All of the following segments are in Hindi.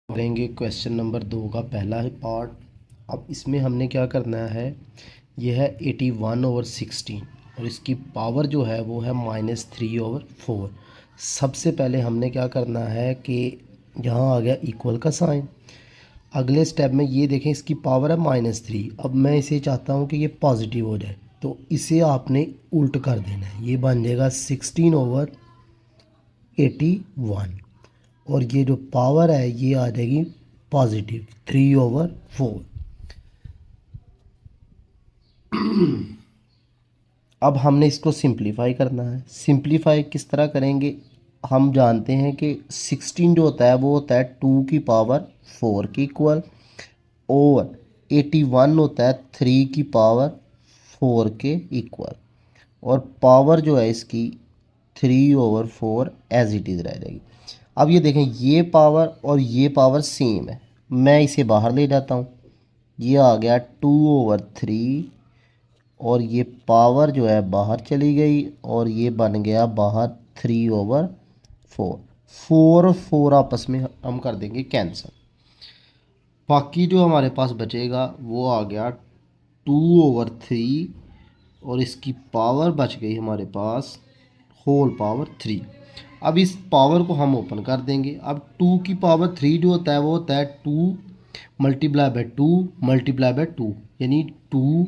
करेंगे क्वेश्चन नंबर 2 का पहला है पार्ट। अब इसमें हमने क्या करना है, यह है 81/16 और इसकी पावर जो है वो है -3/4। सबसे पहले हमने क्या करना है कि यहाँ आ गया इक्वल का साइन। अगले स्टेप में ये देखें, इसकी पावर है -3। अब मैं इसे चाहता हूँ कि ये पॉजिटिव हो जाए, तो इसे आपने उल्ट कर देना है। ये बन जाएगा 16/81 और ये जो पावर है ये आ जाएगी पॉजिटिव 3/4। अब हमने इसको सिंप्लीफाई करना है। सिंप्लीफाई किस तरह करेंगे, हम जानते हैं कि 16 जो होता है वो होता है 2 की पावर 4 के इक्वल, और 81 होता है 3 की पावर 4 के इक्वल, और पावर जो है इसकी 3/4 एज इट इज़ रह जाएगी। अब ये देखें, ये पावर और ये पावर सेम है, मैं इसे बाहर ले जाता हूँ। ये आ गया 2/3 और ये पावर जो है बाहर चली गई और ये बन गया बाहर 3/4। 4 आपस में हम कर देंगे कैंसिल। बाकी जो हमारे पास बचेगा वो आ गया 2/3 और इसकी पावर बच गई हमारे पास होल पावर 3। अब इस पावर को हम ओपन कर देंगे। अब 2 की पावर 3 जो होता है वो होता है 2 मल्टीप्लाई बाय 2 मल्टीप्लाई बाय 2, यानी 2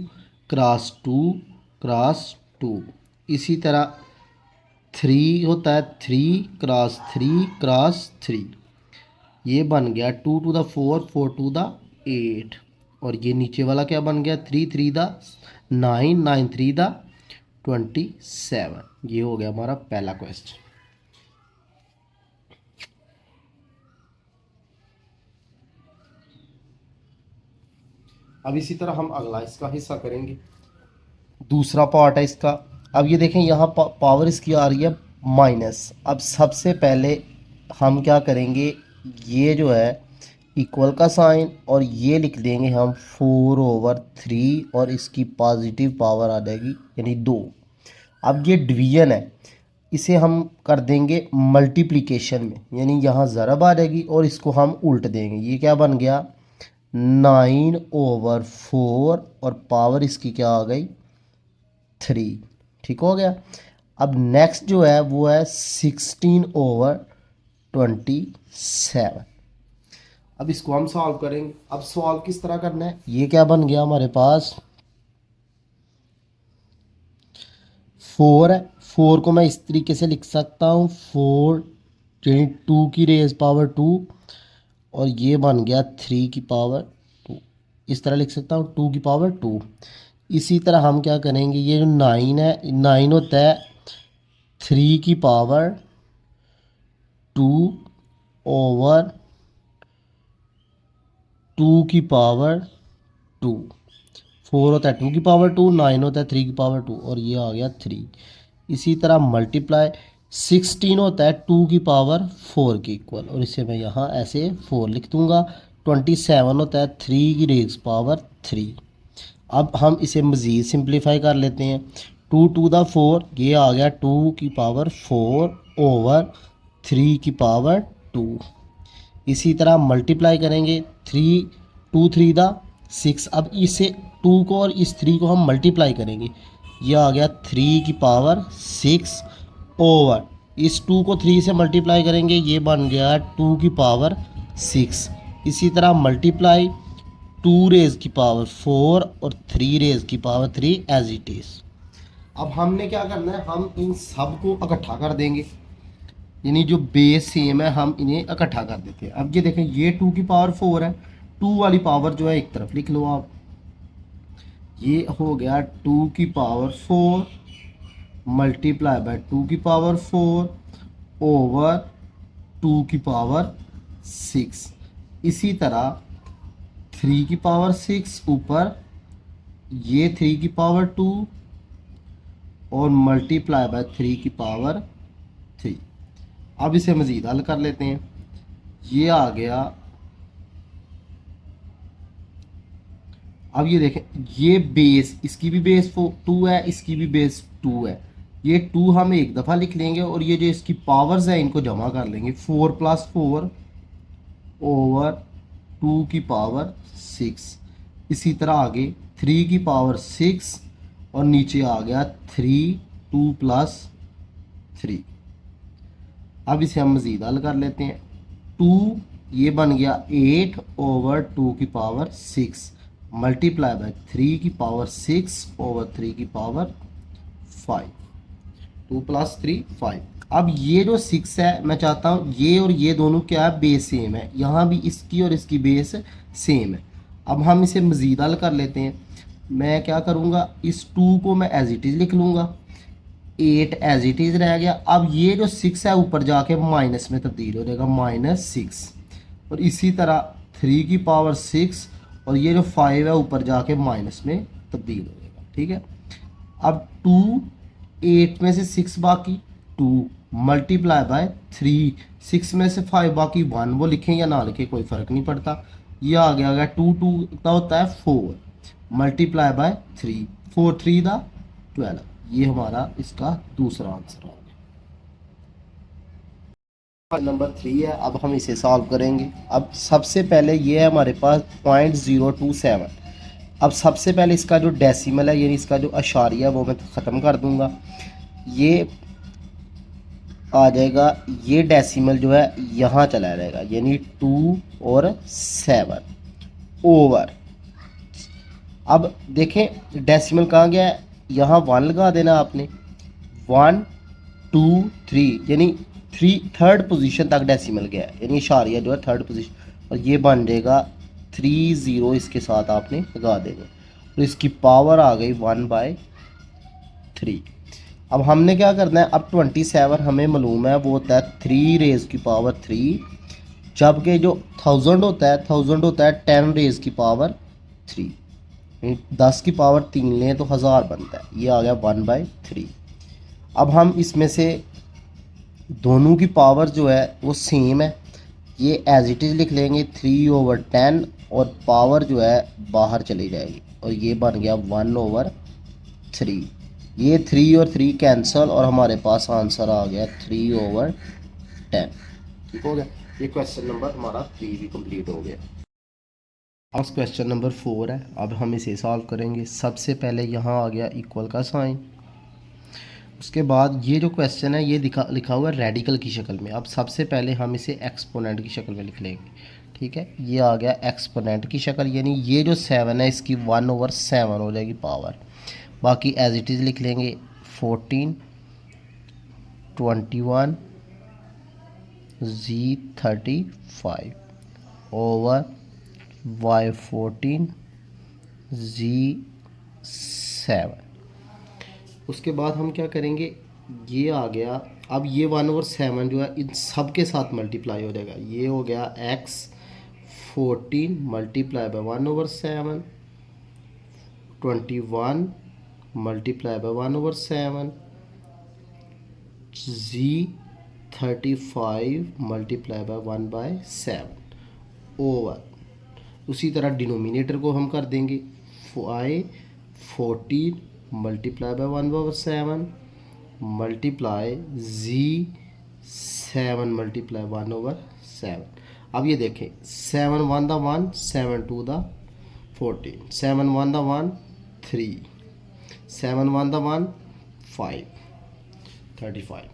क्रॉस 2 क्रॉस 2। इसी तरह 3 होता है 3 क्रॉस 3 क्रॉस 3। ये बन गया 2 टू द 4, 4 टू द 8, और ये नीचे वाला क्या बन गया 3 3 द 9, 9 3 द 27। ये हो गया हमारा पहला क्वेश्चन। अब इसी तरह हम अगला इसका हिस्सा करेंगे, दूसरा पार्ट है इसका। अब ये देखें, यहाँ पावर इसकी आ रही है माइनस। अब सबसे पहले हम क्या करेंगे, ये जो है इक्वल का साइन और ये लिख देंगे हम 4/3 और इसकी पॉजिटिव पावर आ जाएगी यानी 2। अब ये डिवीजन है, इसे हम कर देंगे मल्टीप्लिकेशन में, यानी यहाँ ज़रब आ जाएगी और इसको हम उल्ट देंगे। ये क्या बन गया 9/4 और पावर इसकी क्या आ गई 3। ठीक हो गया। अब नेक्स्ट जो है वो है 16/27। अब इसको हम सॉल्व करेंगे। अब सॉल्व किस तरह करना है, ये क्या बन गया हमारे पास 4 है। 4 को मैं इस तरीके से लिख सकता हूँ 4 यानी 2 की रेज़ पावर 2, और ये बन गया 3 की पावर 2। इस तरह लिख सकता हूँ 2 की पावर 2। इसी तरह हम क्या करेंगे, ये जो 9 है, 9 होता है 3 की पावर 2/2। 4 होता है 2 की पावर 2, 9 होता है 3 की पावर 2 और ये आ गया 3। इसी तरह मल्टीप्लाई 16 होता है 2 की पावर 4 के इक्वल, और इसे मैं यहाँ ऐसे 4 लिख दूँगा। 27 होता है 3 की रेज़ पावर 3। अब हम इसे मज़ीद सिंप्लीफाई कर लेते हैं। 2 टू द 4, ये आ गया 2 की पावर 4/3 की पावर 2। इसी तरह मल्टीप्लाई करेंगे 3 2 3 द 6। अब इसे 2 को और इस 3 को हम मल्टीप्लाई करेंगे, यह आ गया 3 की पावर 6 ओवर इस 2 को 3 से मल्टीप्लाई करेंगे, ये बन गया 2 की पावर 6। इसी तरह मल्टीप्लाई 2 रेज़ की पावर 4 और 3 रेज़ की पावर 3 एज इट इज़। अब हमने क्या करना है, हम इन सब को इकट्ठा कर देंगे, यानी जो बेस सेम है हम इन्हें इकट्ठा कर देते हैं। अब ये देखें, ये 2 की पावर 4 है, 2 वाली पावर जो है एक तरफ लिख लो आप। ये हो गया 2 की पावर 4 मल्टीप्लाई बाय 2 की पावर 4 ओवर 2 की पावर 6। इसी तरह 3 की पावर 6 ऊपर ये 3 की पावर 2 और मल्टीप्लाई बाय 3 की पावर 3। अब इसे मज़ीद हल कर लेते हैं। ये आ गया, अब ये देखें, ये बेस, इसकी भी बेस 2 है, इसकी भी बेस 2 है। ये 2 हम एक दफ़ा लिख लेंगे और ये जो इसकी पावर्स है इनको जमा कर लेंगे। 4 + 4 ओवर 2 की पावर 6। इसी तरह आगे 3 की पावर 6 और नीचे आ गया 3 2 प्लस 3। अब इसे हम मज़ीद हल कर लेते हैं। 2 ये बन गया 8 ओवर 2 की पावर 6 मल्टीप्लाई बाय 3 की पावर 6 ओवर 3 की पावर 5। 2 प्लस 3 5। अब ये जो 6 है मैं चाहता हूँ ये और ये दोनों क्या है, बेस सेम है, यहाँ भी इसकी और इसकी बेस सेम है। अब हम इसे मज़ीद हल कर लेते हैं। मैं क्या करूँगा, इस 2 को मैं एज इट इज़ लिख लूँगा, 8 एज इट इज़ रह गया। अब ये जो 6 है ऊपर जाके माइनस में तब्दील हो जाएगा, -6। और इसी तरह 3 की पावर 6 और ये जो 5 है ऊपर जाके माइनस में तब्दील हो जाएगा। ठीक है। अब 2 8 में से 6 बाकी 2 मल्टीप्लाई बाय 3 6 में से 5 बाकी 1, वो लिखें या ना लिखें कोई फ़र्क नहीं पड़ता। ये आ गया 2 2 कितना होता है 4 मल्टीप्लाई बाय 3 4 3 दा 12। ये हमारा इसका दूसरा आंसर हो गया। नंबर 3 है, अब हम इसे सॉल्व करेंगे। अब सबसे पहले ये है हमारे पास 0.027। अब सबसे पहले इसका जो डेसिमल है यानी इसका जो अशारिया है वो मैं ख़त्म कर दूंगा। ये आ जाएगा, ये डेसिमल जो है यहाँ चला जाएगा यानी 2 और 7 ओवर। अब देखें डेसिमल कहाँ गया है, यहाँ 1 लगा देना आपने। 1 2 3 यानी थर्ड पोजीशन तक डेसिमल गया है यानी इशारिया जो है थर्ड पोजीशन। और ये बन जाएगा 3 0 इसके साथ आपने लगा देंगे और इसकी पावर आ गई 1/3। अब हमने क्या करना है, अब 27 हमें मालूम है वो होता है 3 रेज़ की पावर 3, जबकि जो 1000 होता है 10 रेज़ की पावर 3। 10 की पावर 3 लें तो 1000 बनता है। ये आ गया 1/3। अब हम इसमें से दोनों की पावर जो है वो सेम है, ये एज इट इज़ लिख लेंगे 3/10 और पावर जो है बाहर चली जाएगी और ये बन गया 1/3। ये 3 और 3 कैंसल और हमारे पास आंसर आ गया 3/10। ठीक हो गया। ये क्वेश्चन नंबर हमारा 3 भी कंप्लीट हो गया। अब क्वेश्चन नंबर 4 है, अब हम इसे सॉल्व करेंगे। सबसे पहले यहाँ आ गया इक्वल का साइन। उसके बाद ये जो क्वेश्चन है ये लिखा हुआ है रेडिकल की शक्ल में। अब सबसे पहले हम इसे एक्सपोनेंट की शक्ल में लिख लेंगे। ठीक है, ये आ गया एक्सपोनेंट की शक्ल यानी ये जो 7 है इसकी 1/7 हो जाएगी पावर। बाकी एज इट इज़ लिख लेंगे 14 21 Z35 ओवर Y14 Z7। उसके बाद हम क्या करेंगे, ये आ गया। अब ये 1/7 जो है इन सब के साथ मल्टीप्लाई हो जाएगा। ये हो गया X14 multiply by 1/7, 21 multiply by 1/7, Z35 multiply by 1/7 over. उसी तरह डिनोमिनेटर को हम कर देंगे Y14 multiply by 1/7 multiply Z7 multiply 1/7। अब ये देखें 7 1 the 1 7 2 the 14 7 1 the 1 3 7 1 the 1 5 35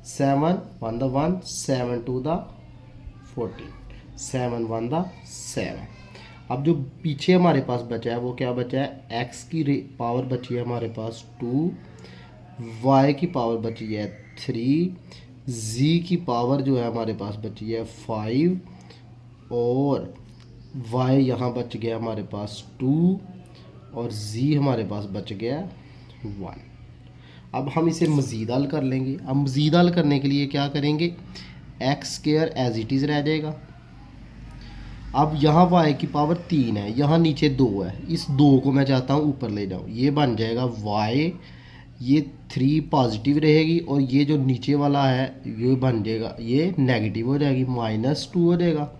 7 1 the 1 7 2 the 14 7 1 the 7। अब जो पीछे हमारे पास बचा है वो क्या बचा है, एक्स की पावर बची है हमारे पास 2, वाई की पावर बची है 3, जी की पावर जो है हमारे पास बची है 5 और वाई यहाँ बच गया हमारे पास 2 और जी हमारे पास बच गया 1। अब हम इसे मज़ीद हल कर लेंगे। अब मज़ीद हल करने के लिए क्या करेंगे, x square as it is रह जाएगा। अब यहाँ y की पावर 3 है, यहाँ नीचे 2 है, इस 2 को मैं चाहता हूँ ऊपर ले जाऊँ। ये बन जाएगा y, ये 3 पॉजिटिव रहेगी और ये जो नीचे वाला है ये बन जाएगा, ये नेगेटिव हो जाएगी, -2 हो जाएगा।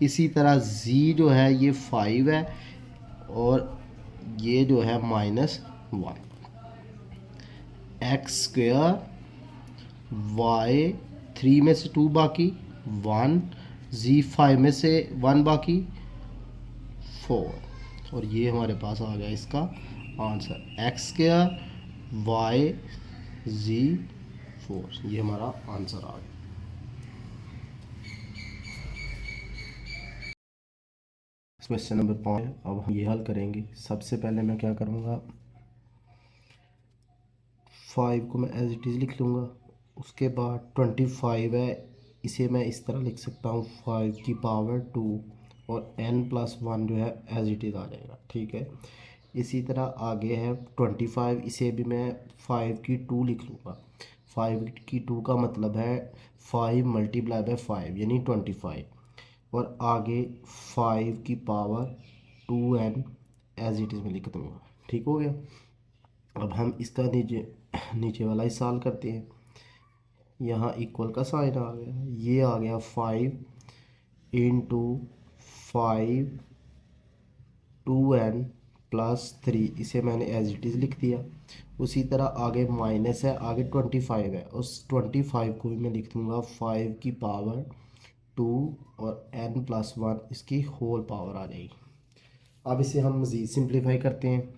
इसी तरह z जो है ये 5 है और ये जो है -1। एक्स स्क्वायर y 3 में से 2 बाकी 1 Z5 में से 1 बाकी 4, और ये हमारे पास आ गया इसका आंसर x² y Z4, ये हमारा आंसर आ गया। क्वेश्चन नंबर 5, अब हम ये हल करेंगे। सबसे पहले मैं क्या करूँगा, 5 को मैं एज इट इज़ लिख लूँगा। उसके बाद 25 है, इसे मैं इस तरह लिख सकता हूँ 5 की पावर 2, और n+1 जो है एज इट इज़ आ जाएगा, ठीक है। इसी तरह आगे है 25, इसे भी मैं 5 की 2 लिख लूँगा। 5 की 2 का मतलब है 5 मल्टीप्लाई बाय 5 यानी 25, और आगे 5 की power 2n as it is में लिख दूँगा, ठीक हो गया। अब हम इसका नीचे नीचे वाला ही सॉल्व करते हैं। यहाँ इक्वल का साइन आ गया, ये आ गया 5 × 5 2n+3, इसे मैंने एज इट इज़ लिख दिया। उसी तरह आगे माइनस है, आगे 25 है, उस 25 को भी मैं लिख दूँगा 5 की पावर 2 और n+1 इसकी होल पावर आ जाएगी। अब इसे हम मज़ीद सिंप्लीफाई करते हैं।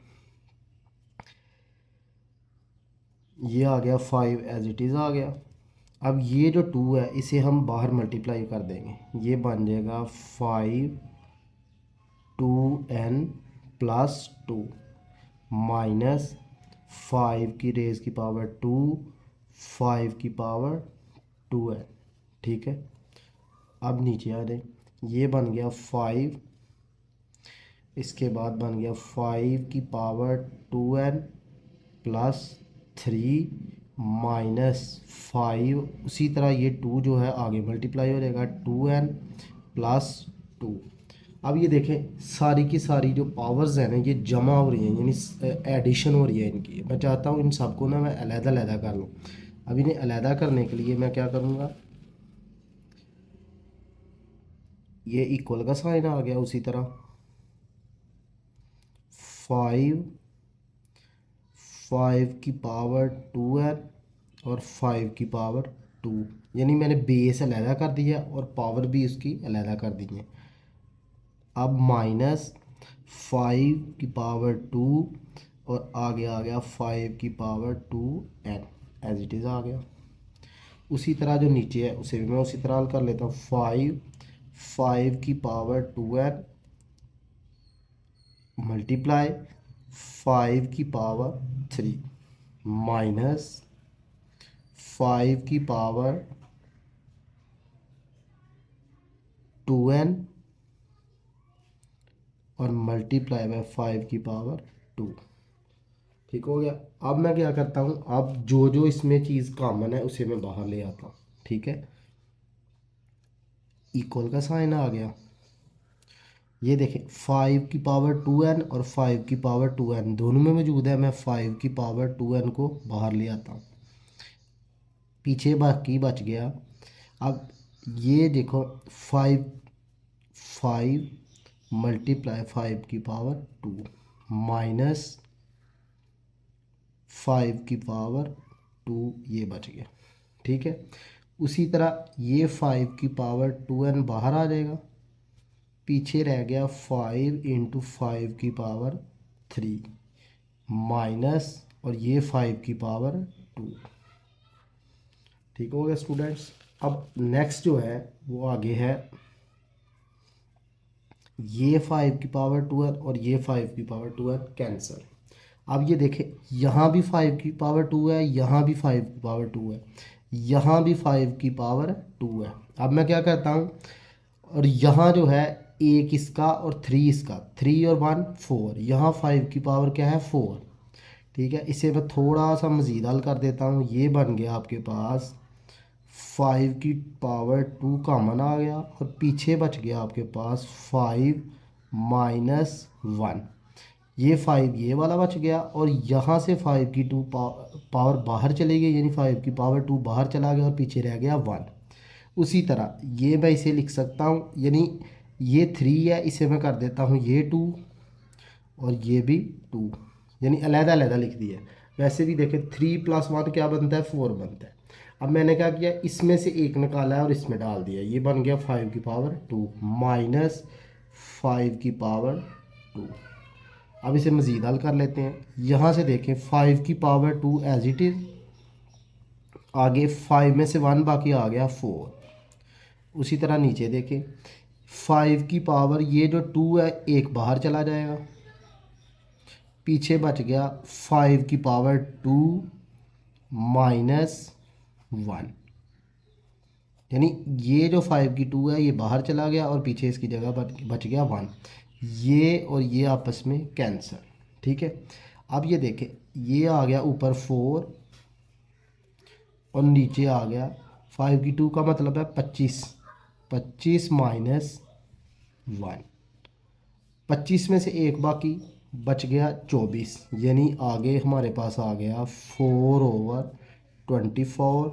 ये आ गया 5 एज इट इज़ आ गया। अब ये जो 2 है इसे हम बाहर मल्टीप्लाई कर देंगे, ये बन जाएगा 5 2n+2 माइनस 5 की रेज़ की पावर 2 5 की पावर 2n, ठीक है। अब नीचे आ जाए, ये बन गया 5, इसके बाद बन गया 5 की पावर 2n+3 माइनस 5, उसी तरह ये 2 जो है आगे मल्टीप्लाई हो जाएगा 2n+2। अब ये देखें सारी की सारी जो पावर्स हैं ना ये जमा हो रही हैं, यानी एडिशन हो रही है इनकी। मैं चाहता हूँ इन सबको ना मैं अलग-अलग कर लूँ। अब इन्हें अलग करने के लिए मैं क्या करूँगा, ये इक्वल का साइन आ गया। उसी तरह 5 की पावर 2n और 5 की पावर 2, यानी मैंने बेस अलहदा कर दिया और पावर भी उसकी अलहदा कर दी है। अब माइनस 5 की पावर 2 और आगे आ गया 5 की power 2n as it is आ गया। उसी तरह जो नीचे है उसे भी मैं उसी तरह हल कर लेता हूँ। 5 की पावर 2n मल्टीप्लाई 5 की पावर 3 माइनस 5 की पावर 2n और मल्टीप्लाई बाय 5 की पावर 2, ठीक हो गया। अब मैं क्या करता हूँ, अब जो जो इसमें चीज़ कॉमन है उसे मैं बाहर ले आता हूँ, ठीक है। इक्वल का साइन आ गया, ये देखें 5 की पावर 2n और 5 की पावर 2n दोनों में मौजूद है। मैं 5 की पावर 2n को बाहर ले आता हूँ, पीछे बाकी बच गया। अब ये देखो 5 मल्टीप्लाई 5 की पावर 2 माइनस 5 की पावर 2, ये बच गया, ठीक है। उसी तरह ये 5 की पावर 2n बाहर आ जाएगा, पीछे रह गया 5 × 5 की पावर 3 माइनस और ये 5 की पावर 2, ठीक हो गया स्टूडेंट्स। अब नेक्स्ट जो है वो आगे है, ये 5 की पावर 2n और ये 5 की पावर 2n कैंसिल। अब ये देखें यहाँ भी 5 की पावर 2 है, यहाँ भी 5 की पावर 2 है, यहाँ भी 5 की पावर 2 है। अब मैं क्या करता हूँ, और यहाँ जो है एक इसका और 3 इसका, 3 और 1 4, यहाँ 5 की पावर क्या है 4, ठीक है। इसे मैं थोड़ा सा मज़ीद हल कर देता हूँ, ये बन गया आपके पास 5 की पावर 2 कॉमन आ गया और पीछे बच गया आपके पास 5 माइनस 1, ये 5 ये वाला बच गया, और यहाँ से 5 की 2 पावर बाहर चली गई, यानी 5 की पावर 2 बाहर चला गया और पीछे रह गया 1। उसी तरह ये मैं इसे लिख सकता हूँ, यानी ये 3 है, इसे मैं कर देता हूँ ये 2 और ये भी 2, यानी अलहदा अलहदा लिख दिया। वैसे भी देखें 3 + 1 क्या बनता है 4 बनता है। अब मैंने क्या किया, इसमें से एक निकाला है और इसमें डाल दिया, ये बन गया 5 की पावर 2 माइनस 5 की पावर 2। अब इसे मज़ीद हल कर लेते हैं। यहाँ से देखें 5 की पावर 2 एज इट इज़, आगे 5 में से 1 बाकी आ गया 4। उसी तरह नीचे देखें 5 की पावर ये जो 2 है एक बाहर चला जाएगा, पीछे बच गया 5 की पावर 2 माइनस 1, यानी ये जो 5 की 2 है ये बाहर चला गया और पीछे इसकी जगह बच गया 1। ये और ये आपस में कैंसिल, ठीक है। अब ये देखें, ये आ गया ऊपर 4 और नीचे आ गया 5 की 2 का मतलब है 25, 25 माइनस 1, 25 में से एक बाकी बच गया 24, यानी आगे हमारे पास आ गया 4/24,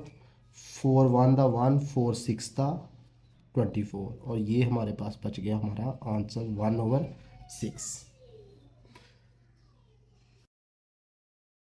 4 1 दा 1, 4 6 दा 24, और ये हमारे पास बच गया हमारा आंसर 1/6।